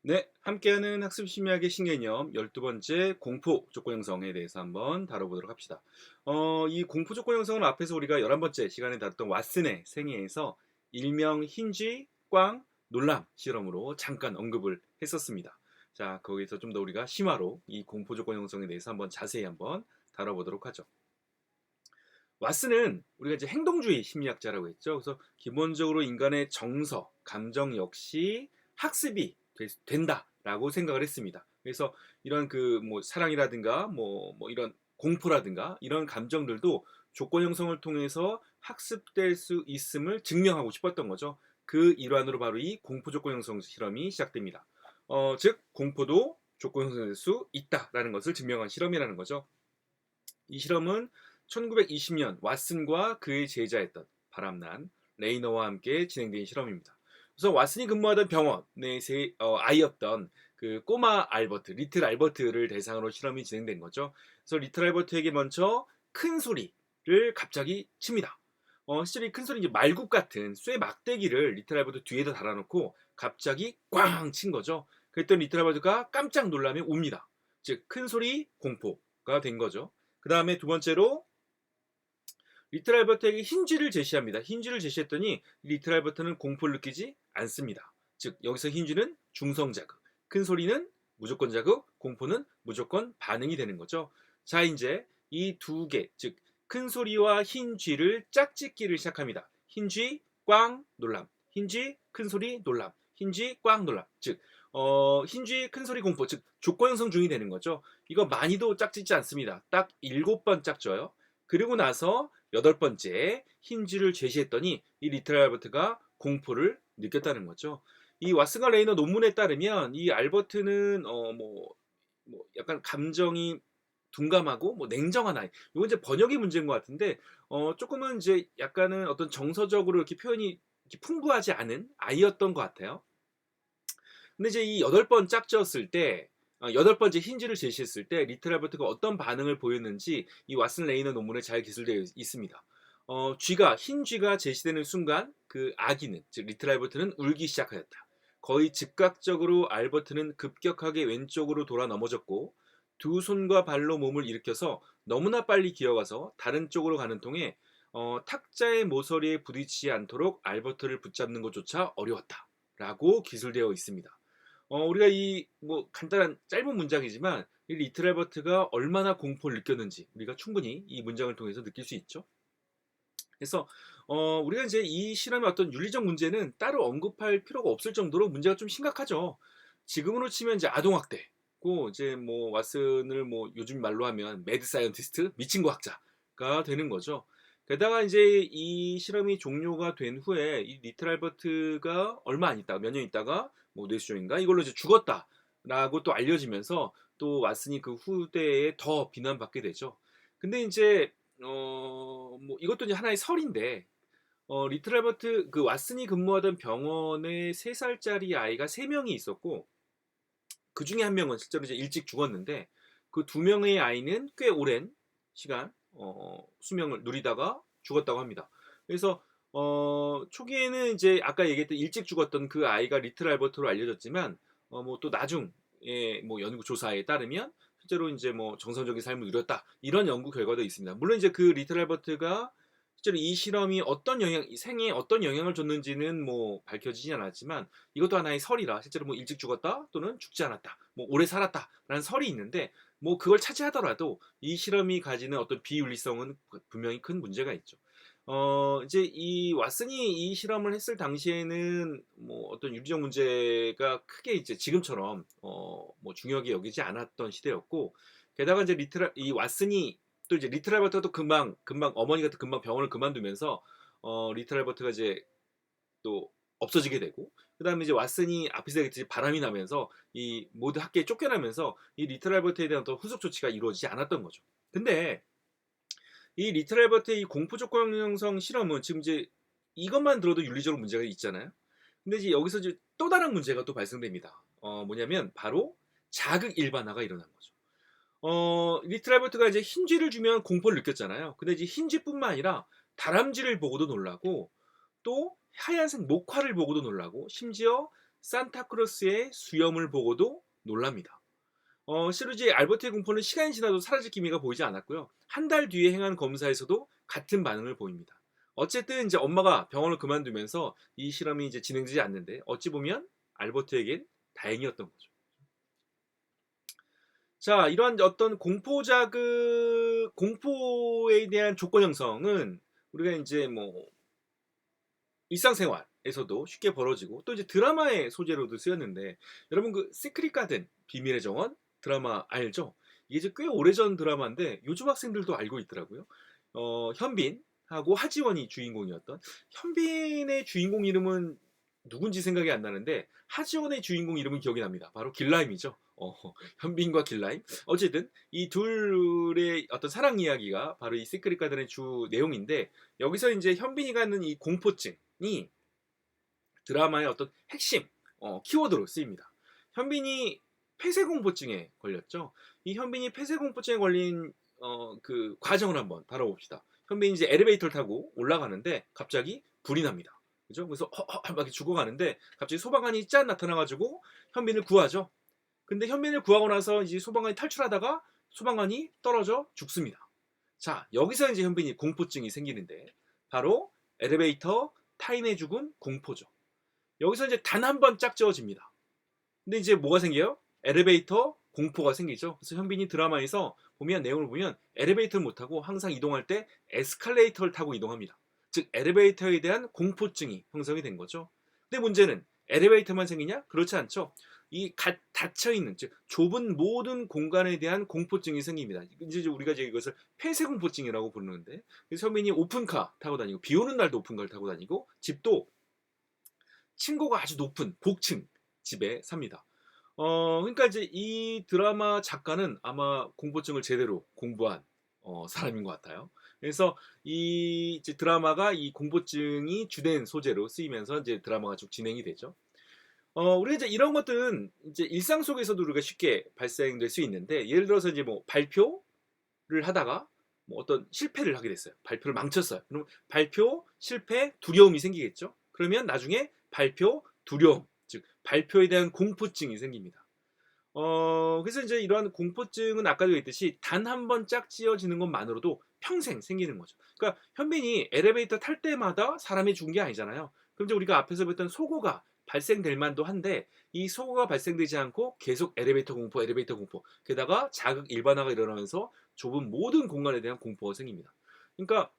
네, 함께하는 학습 심리학의 신개념 12번째 공포 조건 형성에 대해서 한번 다뤄보도록 합시다. 이 공포 조건 형성은 앞에서 우리가 11번째 시간에 다뤘던 왓슨의 생애에서 일명 힌지, 꽝, 놀람 실험으로 잠깐 언급을 했었습니다. 자, 거기서 좀 더 우리가 심화로 이 공포 조건 형성에 대해서 한번 자세히 한번 다뤄보도록 하죠. 왓슨은 우리가 이제 행동주의 심리학자라고 했죠. 그래서 기본적으로 인간의 정서, 감정 역시 학습이 된다라고 생각을 했습니다. 그래서 이런 그 뭐 사랑이라든가 뭐 이런 공포라든가 이런 감정들도 조건 형성을 통해서 학습될 수 있음을 증명하고 싶었던 거죠. 그 일환으로 바로 이 공포 조건 형성 실험이 시작됩니다. 즉 공포도 조건 형성될 수 있다라는 것을 증명한 실험이라는 거죠. 이 실험은 1920년 왓슨과 그의 제자였던 바람난 레이너와 함께 진행된 실험입니다. 그래서 왓슨이 근무하던 병원의 아이였던 그 꼬마 알버트, 리틀 알버트를 대상으로 실험이 진행된 거죠. 그래서 리틀 알버트에게 먼저 큰 소리를 갑자기 칩니다. 실제로 큰 소리 이제 말국 같은 쇠 막대기를 리틀 알버트 뒤에다 달아놓고 갑자기 꽝 친 거죠. 그랬더니 리틀 알버트가 깜짝 놀라며 웁니다. 즉 큰 소리 공포가 된 거죠. 그 다음에 두 번째로 리틀 알버트에게 힌지를 제시합니다. 힌지를 제시했더니 리틀 알버트는 공포를 느끼지 않습니다. 즉 여기서 힌지는 중성 자극, 큰 소리는 무조건 자극, 공포는 무조건 반응이 되는 거죠. 자 이제 이 두 개, 즉 큰 소리와 힌지를 짝짓기를 시작합니다. 힌지, 꽝, 놀람. 힌지, 큰 소리, 놀람. 힌지, 꽝, 놀람. 즉 힌지, 큰 소리, 공포. 즉 조건 형성 중이 되는 거죠. 이거 많이도 짝짓지 않습니다. 딱 7번 짝져요. 그리고 나서 여덟 번째 힌지를 제시했더니 이 리틀 알버트가 공포를 느꼈다는 거죠. 이 왓슨과 레이너 논문에 따르면 이 알버트는 뭐 약간 감정이 둔감하고 뭐 냉정한 아이. 이건 이제 번역의 문제인 것 같은데 조금은 이제 약간은 어떤 정서적으로 이렇게 표현이 이렇게 풍부하지 않은 아이였던 것 같아요. 근데 이제 이 여덟 번 짝지었을 때 여덟 번째 힌지를 제시했을 때 리틀 알버트가 어떤 반응을 보였는지 이 왓슨 레이너 논문에 잘 기술되어 있습니다. 흰 쥐가 제시되는 순간 그 아기는 즉 리틀 알버트는 울기 시작하였다. 거의 즉각적으로 알버트는 급격하게 왼쪽으로 돌아 넘어졌고 두 손과 발로 몸을 일으켜서 너무나 빨리 기어가서 다른 쪽으로 가는 통에 탁자의 모서리에 부딪히지 않도록 알버트를 붙잡는 것조차 어려웠다라고 기술되어 있습니다. 우리가 이 뭐 간단한 짧은 문장이지만 이 리틀 알버트가 얼마나 공포를 느꼈는지 우리가 충분히 이 문장을 통해서 느낄 수 있죠. 그래서 우리가 이제 이 실험의 어떤 윤리적 문제는 따로 언급할 필요가 없을 정도로 문제가 좀 심각하죠. 지금으로 치면 이제 아동학대고 이제 뭐 왓슨을 뭐 요즘 말로 하면 매드 사이언티스트 미친 과학자가 되는 거죠. 게다가 이제 이 실험이 종료가 된 후에 이 리틀 알버트가 얼마 안 있다가 몇 년 있다가 뭐 뇌수종인가 이걸로 이제 죽었다라고 또 알려지면서 또 왓슨이 그 후대에 더 비난받게 되죠. 근데 이제 뭐 이것도 이제 하나의 설인데 리틀 알버트 그 왓슨이 근무하던 병원에 3살짜리 아이가 3명이 있었고 그 중에 한 명은 실제로 이제 일찍 죽었는데 그 2명의 아이는 꽤 오랜 시간 수명을 누리다가 죽었다고 합니다. 그래서 초기에는 이제 아까 얘기했던 일찍 죽었던 그 아이가 리틀 알버트로 알려졌지만 뭐 또 나중에 뭐 연구 조사에 따르면 실제로 이제 뭐 정상적인 삶을 누렸다 이런 연구 결과도 있습니다. 물론 이제 그 리틀 알버트가 실제로 이 실험이 어떤 영향, 생에 어떤 영향을 줬는지는 뭐 밝혀지지 않았지만 이것도 하나의 설이라 실제로 뭐 일찍 죽었다 또는 죽지 않았다, 뭐 오래 살았다라는 설이 있는데 뭐 그걸 차지하더라도 이 실험이 가지는 어떤 비윤리성은 분명히 큰 문제가 있죠. 이제 이 왓슨이 이 실험을 했을 당시에는 뭐 어떤 윤리적 문제가 크게 이제 지금처럼 뭐 중요하게 여기지 않았던 시대였고 게다가 이제 이 왓슨이 또 이제 리틀 알버트가 또 금방 어머니가 또 금방 병원을 그만두면서 리틀 알버트가 이제 또 없어지게 되고 그다음에 이제 왓슨이 앞에서 얘기했듯이 바람이 나면서 이 모두 학교에 쫓겨나면서 이 리틀 알버트에 대한 어떤 후속 조치가 이루어지지 않았던 거죠. 근데 이 리틀 알버트의 이 공포 조건 형성 실험은 지금 이제 이것만 들어도 윤리적으로 문제가 있잖아요. 근데 이제 여기서 이제 또 다른 문제가 또 발생됩니다. 뭐냐면 바로 자극 일반화가 일어난 거죠. 리틀 알버트가 이제 흰쥐를 주면 공포를 느꼈잖아요. 근데 이제 흰쥐뿐만 아니라 다람쥐를 보고도 놀라고 또 하얀색 목화를 보고도 놀라고 심지어 산타크로스의 수염을 보고도 놀랍니다. 시루지 알버트의 공포는 시간이 지나도 사라질 기미가 보이지 않았고요. 한 달 뒤에 행한 검사에서도 같은 반응을 보입니다. 어쨌든 이제 엄마가 병원을 그만두면서 이 실험이 이제 진행되지 않는데 어찌 보면 알버트에겐 다행이었던 거죠. 자, 이러한 어떤 공포에 대한 조건 형성은 우리가 이제 뭐 일상생활에서도 쉽게 벌어지고 또 이제 드라마의 소재로도 쓰였는데 여러분 그 시크릿 가든 비밀의 정원 드라마 알죠? 이게 이제 꽤 오래전 드라마인데 요즘 학생들도 알고 있더라고요. 현빈하고 하지원이 주인공이었던 현빈의 주인공 이름은 누군지 생각이 안 나는데 하지원의 주인공 이름은 기억이 납니다. 바로 길라임이죠. 현빈과 길라임. 어쨌든 이 둘의 어떤 사랑 이야기가 바로 이 시크릿 가든의 주 내용인데 여기서 이제 현빈이 갖는 이 공포증이 드라마의 어떤 핵심 키워드로 쓰입니다. 현빈이 폐쇄공포증에 걸렸죠. 이 현빈이 폐쇄공포증에 걸린 그 과정을 한번 다뤄봅시다. 현빈이 이제 엘리베이터를 타고 올라가는데 갑자기 불이 납니다. 그죠? 그래서 막 죽어가는데 갑자기 소방관이 짠 나타나가지고 현빈을 구하죠. 근데 현빈을 구하고 나서 이제 소방관이 탈출하다가 소방관이 떨어져 죽습니다. 자, 여기서 이제 현빈이 공포증이 생기는데 바로 엘리베이터 타인의 죽음 공포죠. 여기서 이제 단 한 번 짝지어집니다. 근데 이제 뭐가 생겨요? 엘리베이터 공포가 생기죠. 그래서 현빈이 드라마에서 보면 내용을 보면 엘리베이터를 못 타고 항상 이동할 때 에스컬레이터를 타고 이동합니다. 즉 엘리베이터에 대한 공포증이 형성이 된 거죠. 근데 문제는 엘리베이터만 생기냐? 그렇지 않죠. 이 닫혀 있는 즉 좁은 모든 공간에 대한 공포증이 생깁니다. 이제 우리가 이것을 폐쇄 공포증이라고 부르는데 그래서 현빈이 오픈카 타고 다니고 비 오는 날도 오픈카를 타고 다니고 집도 층고가 아주 높은 고층 집에 삽니다. 그러니까 이제 이 드라마 작가는 아마 공포증을 제대로 공부한 사람인 것 같아요. 그래서 이 이제 드라마가 이 공포증이 주된 소재로 쓰이면서 이제 드라마가 쭉 진행이 되죠. 우리가 이제 이런 것들은 이제 일상 속에서도 우리가 쉽게 발생될 수 있는데 예를 들어서 이제 뭐 발표를 하다가 뭐 어떤 실패를 하게 됐어요. 발표를 망쳤어요. 그럼 발표, 실패, 두려움이 생기겠죠. 그러면 나중에 발표, 두려움, 즉 발표에 대한 공포증이 생깁니다. 그래서 이제 이러한 공포증은 아까도 얘기했듯이 단 한 번 짝지어지는 것만으로도 평생 생기는 거죠. 그러니까 현빈이 엘리베이터 탈 때마다 사람이 죽은 게 아니잖아요. 그럼 이제 우리가 앞에서 봤던 소고가 발생될 만도 한데 이 소고가 발생되지 않고 계속 엘리베이터 공포, 엘리베이터 공포. 게다가 자극 일반화가 일어나면서 좁은 모든 공간에 대한 공포가 생깁니다. 그러니까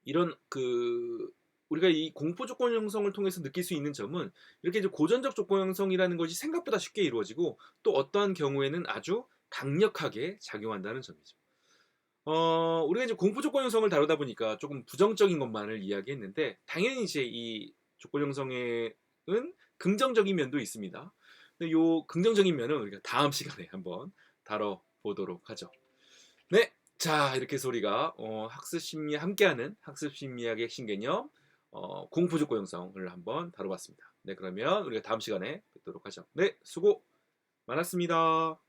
이런 우리가 이 공포 조건 형성을 통해서 느낄 수 있는 점은 이렇게 이제 고전적 조건 형성이라는 것이 생각보다 쉽게 이루어지고 또 어떠한 경우에는 아주 강력하게 작용한다는 점이죠. 우리가 이제 공포 조건 형성을 다루다 보니까 조금 부정적인 것만을 이야기했는데 당연히 이제 이 조건 형성에는 긍정적인 면도 있습니다. 근데 요 긍정적인 면은 우리가 다음 시간에 한번 다뤄보도록 하죠. 네. 자, 이렇게 해서 우리가 학습 심리 함께하는 학습 심리학의 핵심 개념 공포 조건 형성을 한번 다뤄봤습니다. 네, 그러면 우리가 다음 시간에 뵙도록 하죠. 네, 수고 많았습니다.